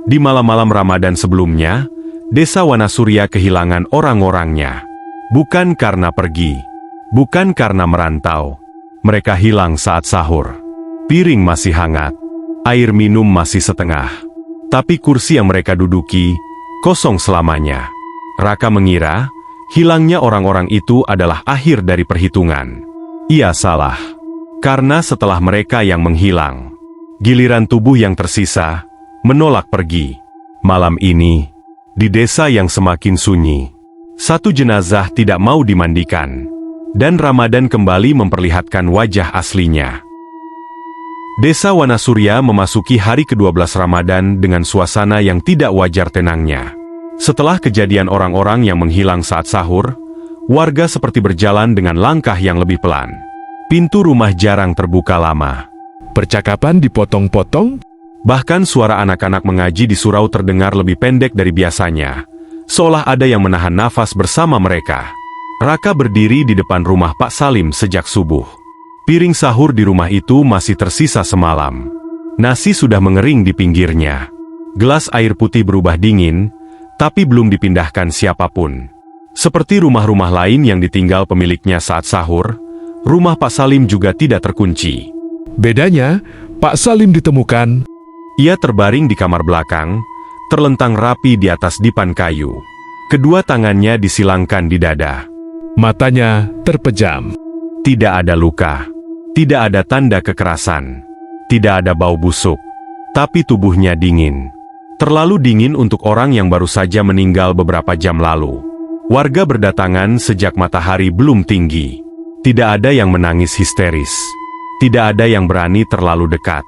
Di malam-malam Ramadan sebelumnya, Desa Wanasurya kehilangan orang-orangnya. Bukan karena pergi, bukan karena merantau. Mereka hilang saat sahur. Piring masih hangat, air minum masih setengah. Tapi kursi yang mereka duduki, kosong selamanya. Raka mengira, hilangnya orang-orang itu adalah akhir dari perhitungan. Ia salah. Karena setelah mereka yang menghilang, giliran tubuh yang tersisa menolak pergi. Malam ini, di desa yang semakin sunyi, satu jenazah tidak mau dimandikan, dan Ramadan kembali memperlihatkan wajah aslinya. Desa Wanasurya memasuki hari ke-12 Ramadan dengan suasana yang tidak wajar tenangnya. Setelah kejadian orang-orang yang menghilang saat sahur, warga seperti berjalan dengan langkah yang lebih pelan. Pintu rumah jarang terbuka lama. Percakapan dipotong-potong. Bahkan suara anak-anak mengaji di surau terdengar lebih pendek dari biasanya, seolah ada yang menahan nafas bersama mereka. Raka berdiri di depan rumah Pak Salim sejak subuh. Piring sahur di rumah itu masih tersisa semalam. Nasi sudah mengering di pinggirnya. Gelas air putih berubah dingin, tapi belum dipindahkan siapapun. Seperti rumah-rumah lain yang ditinggal pemiliknya saat sahur, rumah Pak Salim juga tidak terkunci. Bedanya, Pak Salim ditemukan. Ia terbaring di kamar belakang, terlentang rapi di atas dipan kayu. Kedua tangannya disilangkan di dada. Matanya terpejam. Tidak ada luka, tidak ada tanda kekerasan, tidak ada bau busuk, tapi tubuhnya dingin. Terlalu dingin untuk orang yang baru saja meninggal beberapa jam lalu. Warga berdatangan sejak matahari belum tinggi. Tidak ada yang menangis histeris. Tidak ada yang berani terlalu dekat.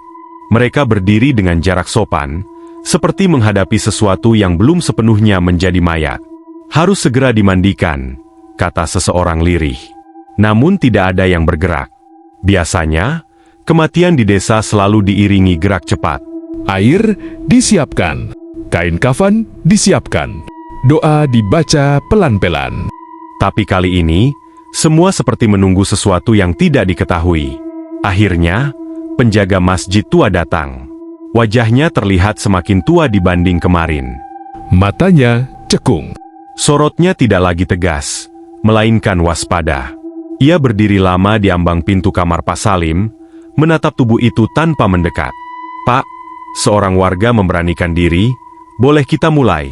Mereka berdiri dengan jarak sopan, seperti menghadapi sesuatu yang belum sepenuhnya menjadi mayat. Harus segera dimandikan, kata seseorang lirih. Namun tidak ada yang bergerak. Biasanya, kematian di desa selalu diiringi gerak cepat. Air disiapkan, kain kafan disiapkan, doa dibaca pelan-pelan. Tapi kali ini, semua seperti menunggu sesuatu yang tidak diketahui. Akhirnya, penjaga masjid tua datang. Wajahnya terlihat semakin tua dibanding kemarin. Matanya cekung. Sorotnya tidak lagi tegas, melainkan waspada. Ia berdiri lama di ambang pintu kamar Pak Salim, menatap tubuh itu tanpa mendekat. "Pak," seorang warga memberanikan diri, "boleh kita mulai?"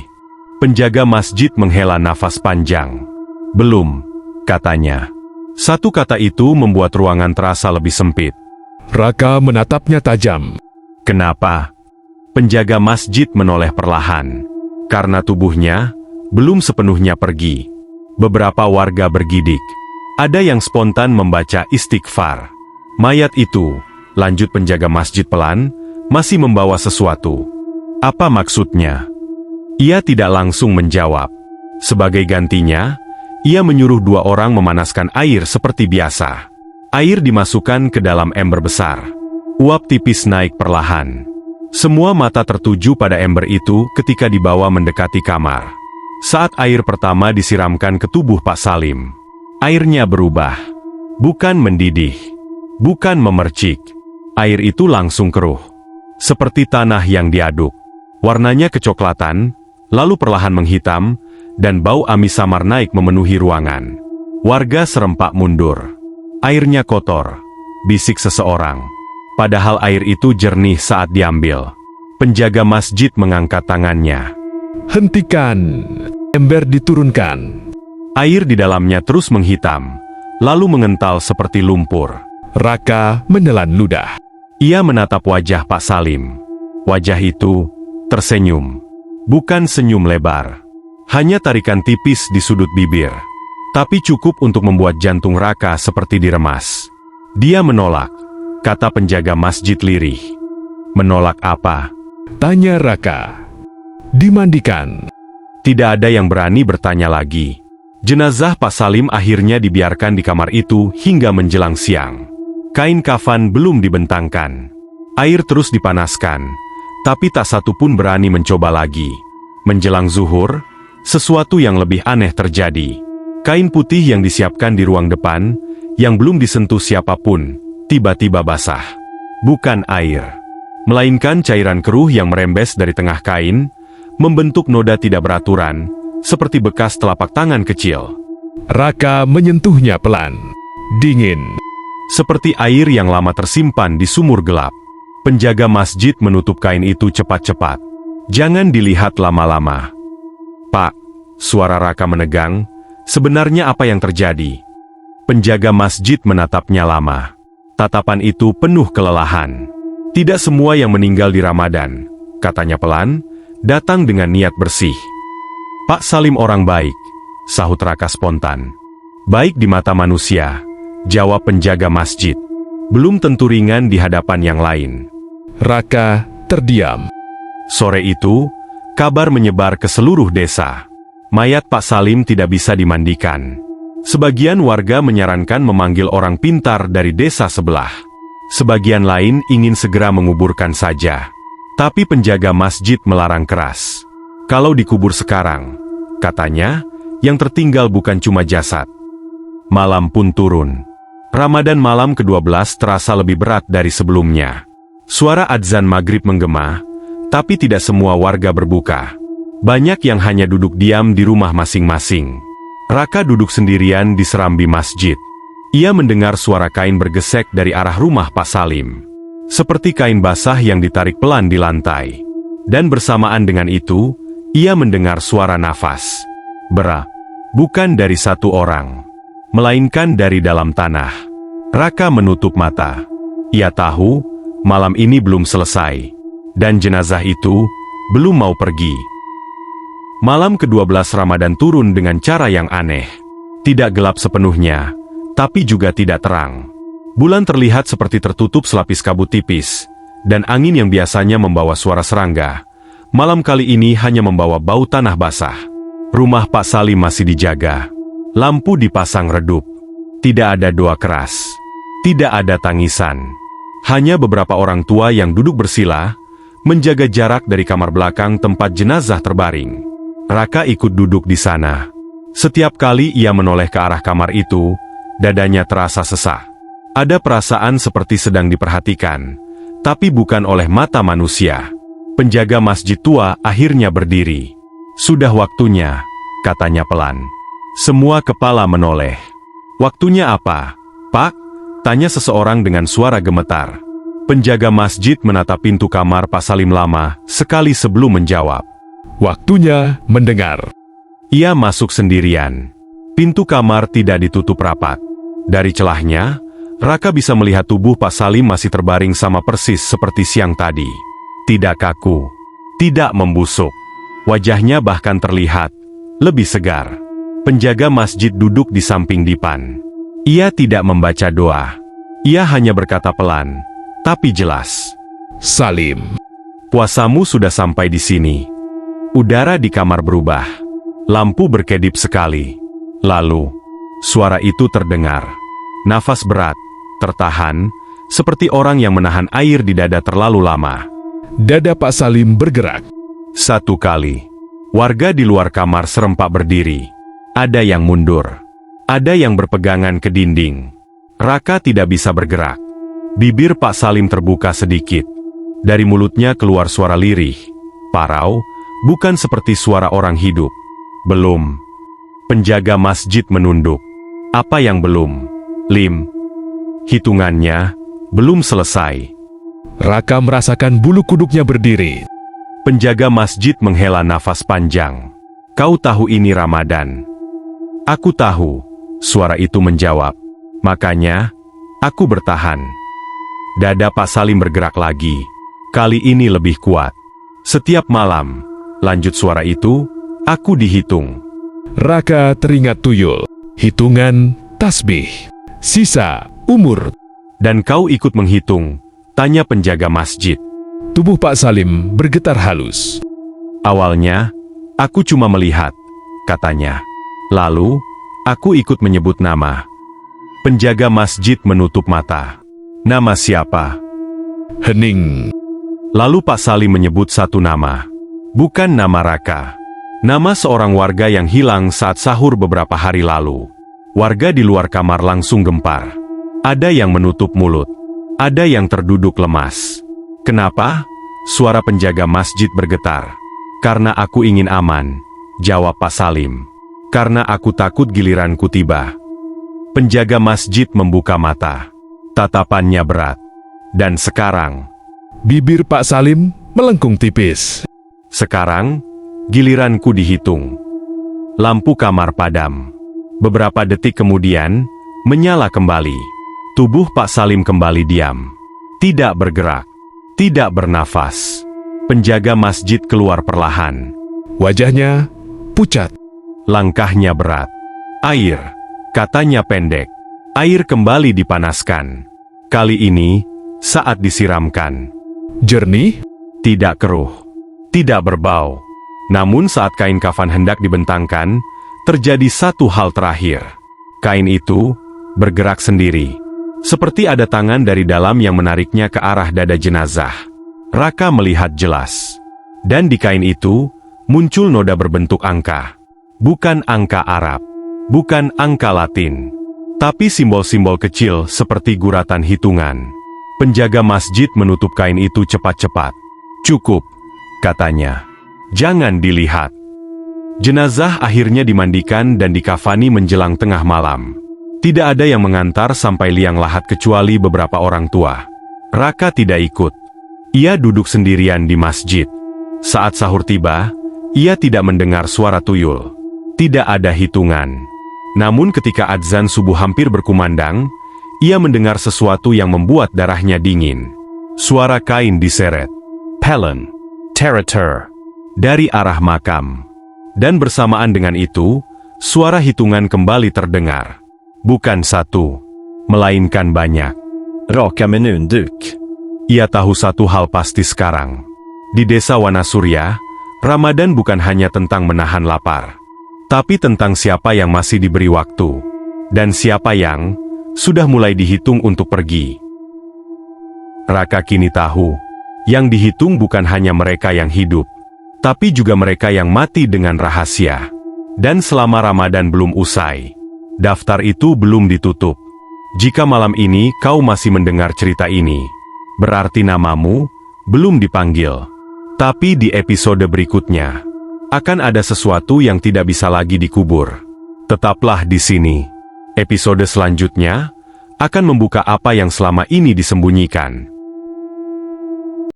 Penjaga masjid menghela nafas panjang. "Belum," katanya. Satu kata itu membuat ruangan terasa lebih sempit. Raka menatapnya tajam. "Kenapa?" Penjaga masjid menoleh perlahan. Karena tubuhnya belum sepenuhnya pergi. Beberapa warga bergidik. Ada yang spontan membaca istighfar. "Mayat itu," lanjut penjaga masjid pelan, "masih membawa sesuatu." "Apa maksudnya?" Ia tidak langsung menjawab. Sebagai gantinya, ia menyuruh dua orang memanaskan air seperti biasa. Air dimasukkan ke dalam ember besar. Uap tipis naik perlahan. Semua mata tertuju pada ember itu ketika dibawa mendekati kamar. Saat air pertama disiramkan ke tubuh Pak Salim, airnya berubah. Bukan mendidih, bukan memercik. Air itu langsung keruh. Seperti tanah yang diaduk. Warnanya kecoklatan, lalu perlahan menghitam, dan bau amis samar naik memenuhi ruangan. Warga serempak mundur. "Airnya kotor," bisik seseorang. Padahal air itu jernih saat diambil. Penjaga masjid mengangkat tangannya. "Hentikan!" Ember diturunkan. Air di dalamnya terus menghitam, lalu mengental seperti lumpur. Raka menelan ludah. Ia menatap wajah Pak Salim. Wajah itu tersenyum. Bukan senyum lebar. Hanya tarikan tipis di sudut bibir. Tapi cukup untuk membuat jantung Raka seperti diremas. "Dia menolak," kata penjaga masjid lirih. "Menolak apa?" tanya Raka. "Dimandikan." Tidak ada yang berani bertanya lagi. Jenazah Pak Salim akhirnya dibiarkan di kamar itu hingga menjelang siang. Kain kafan belum dibentangkan. Air terus dipanaskan, tapi tak satu pun berani mencoba lagi. Menjelang zuhur, sesuatu yang lebih aneh terjadi. Kain putih yang disiapkan di ruang depan, yang belum disentuh siapapun, tiba-tiba basah. Bukan air. melainkan cairan keruh yang merembes dari tengah kain, membentuk noda tidak beraturan, seperti bekas telapak tangan kecil. Raka menyentuhnya pelan. Dingin. Seperti air yang lama tersimpan di sumur gelap. Penjaga masjid menutup kain itu cepat-cepat. Jangan dilihat lama-lama. Pak, suara Raka menegang. Sebenarnya apa yang terjadi? Penjaga masjid menatapnya lama. Tatapan itu penuh kelelahan. Tidak semua yang meninggal di Ramadan, katanya pelan, datang dengan niat bersih. Pak Salim orang baik, sahut Raka spontan. Baik di mata manusia, jawab penjaga masjid. Belum tentu ringan di hadapan yang lain. Raka terdiam. Sore itu, kabar menyebar ke seluruh desa. Mayat Pak Salim tidak bisa dimandikan. Sebagian warga menyarankan memanggil orang pintar dari desa sebelah. Sebagian lain ingin segera menguburkan saja. Tapi penjaga masjid melarang keras. Kalau dikubur sekarang, katanya, yang tertinggal bukan cuma jasad. Malam pun turun. Ramadan malam ke-12 terasa lebih berat dari sebelumnya. Suara adzan maghrib menggema, tapi tidak semua warga berbuka. Banyak yang hanya duduk diam di rumah masing-masing. Raka duduk sendirian di serambi masjid. Ia mendengar suara kain bergesek dari arah rumah Pak Salim. Seperti kain basah yang ditarik pelan di lantai. Dan bersamaan dengan itu, ia mendengar suara nafas. Bukan dari satu orang, melainkan dari dalam tanah. Raka menutup mata. Ia tahu, malam ini belum selesai. Dan jenazah itu, belum mau pergi. Malam ke-12 Ramadan turun dengan cara yang aneh. Tidak gelap sepenuhnya, tapi juga tidak terang. Bulan terlihat seperti tertutup selapis kabut tipis, dan angin yang biasanya membawa suara serangga, malam kali ini hanya membawa bau tanah basah. Rumah Pak Salim masih dijaga. Lampu dipasang redup. Tidak ada doa keras. Tidak ada tangisan. Hanya beberapa orang tua yang duduk bersila, menjaga jarak dari kamar belakang tempat jenazah terbaring. Raka ikut duduk di sana. Setiap kali ia menoleh ke arah kamar itu, dadanya terasa sesak. Ada perasaan seperti sedang diperhatikan, tapi bukan oleh mata manusia. Penjaga masjid tua akhirnya berdiri. Sudah waktunya, katanya pelan. Semua kepala menoleh. Waktunya apa, Pak? Tanya seseorang dengan suara gemetar. Penjaga masjid menatap pintu kamar Pak Salim lama, sekali sebelum menjawab. Waktunya mendengar. Ia masuk sendirian. Pintu kamar tidak ditutup rapat. Dari celahnya, Raka bisa melihat tubuh Pak Salim masih terbaring sama persis seperti siang tadi. Tidak kaku, tidak membusuk. Wajahnya bahkan terlihat lebih segar. Penjaga masjid duduk di samping dipan. Ia tidak membaca doa. Ia hanya berkata pelan, tapi jelas. Salim, Puasamu sudah sampai di sini. Udara di kamar berubah. Lampu berkedip sekali. Lalu, suara itu terdengar. Nafas berat, tertahan, seperti orang yang menahan air di dada terlalu lama. dada Pak Salim bergerak. Satu kali, warga di luar kamar serempak berdiri. Ada yang mundur. Ada yang berpegangan ke dinding. Raka tidak bisa bergerak. Bibir Pak Salim terbuka sedikit. Dari mulutnya keluar suara lirih. Parau, bukan seperti suara orang hidup. Belum. Penjaga masjid menunduk. Apa yang belum? Lim. Hitungannya belum selesai. Raka merasakan bulu kuduknya berdiri. Penjaga masjid menghela nafas panjang. Kau tahu ini Ramadan. Aku tahu, suara itu menjawab. Makanya, aku bertahan. Dada Pak Salim bergerak lagi. Kali ini lebih kuat. Setiap malam, lanjut suara itu, aku dihitung. Raka teringat tuyul. Hitungan, tasbih, sisa, umur. Dan kau ikut menghitung, tanya penjaga masjid. Tubuh Pak Salim bergetar halus. Awalnya, aku cuma melihat, katanya. Lalu, aku ikut menyebut nama. Penjaga masjid menutup mata. Nama siapa? Hening. Lalu Pak Salim menyebut satu nama. Bukan nama Raka. Nama seorang warga yang hilang saat sahur beberapa hari lalu. Warga di luar kamar langsung gempar. Ada yang menutup mulut. Ada yang terduduk lemas. Kenapa? Suara penjaga masjid bergetar. Karena aku ingin aman, jawab Pak Salim. Karena aku takut giliranku tiba. Penjaga masjid membuka mata. Tatapannya berat. Dan sekarang, Bibir Pak Salim melengkung tipis. sekarang, giliranku dihitung. Lampu kamar padam. Beberapa detik kemudian, menyala kembali. Tubuh Pak Salim kembali diam. Tidak bergerak. Tidak bernafas. Penjaga masjid keluar perlahan. Wajahnya pucat. Langkahnya berat. Air, katanya pendek. Air kembali dipanaskan. Kali ini, saat disiramkan. Jernih, Tidak keruh. Tidak berbau. Namun saat kain kafan hendak dibentangkan, terjadi satu hal terakhir. Kain itu bergerak sendiri. Seperti ada tangan dari dalam yang menariknya ke arah dada jenazah. Raka melihat jelas. Dan di kain itu, muncul noda berbentuk angka. Bukan angka Arab. Bukan angka Latin. Tapi simbol-simbol kecil seperti guratan hitungan. Penjaga masjid menutup kain itu cepat-cepat. Cukup, katanya. Jangan dilihat. Jenazah akhirnya dimandikan dan dikafani menjelang tengah malam. Tidak ada yang mengantar sampai liang lahat kecuali beberapa orang tua. Raka tidak ikut. Ia duduk sendirian di masjid. Saat sahur tiba, ia tidak mendengar suara tuyul. Tidak ada hitungan. Namun ketika adzan subuh hampir berkumandang, ia mendengar sesuatu yang membuat darahnya dingin. Suara kain diseret. Pelen. Teratur. Dari arah makam. Dan bersamaan dengan itu, suara hitungan kembali terdengar. Bukan satu, melainkan banyak. Raka menunduk. Ia tahu satu hal pasti sekarang. Di desa Wanasurya, Ramadan bukan hanya tentang menahan lapar. Tapi tentang siapa yang masih diberi waktu. Dan siapa yang sudah mulai dihitung untuk pergi. Raka kini tahu, yang dihitung bukan hanya mereka yang hidup, tapi juga mereka yang mati dengan rahasia. Dan selama Ramadan belum usai, daftar itu belum ditutup. Jika malam ini kau masih mendengar cerita ini, berarti namamu belum dipanggil. Tapi di episode berikutnya, akan ada sesuatu yang tidak bisa lagi dikubur. Tetaplah di sini. Episode selanjutnya akan membuka apa yang selama ini disembunyikan.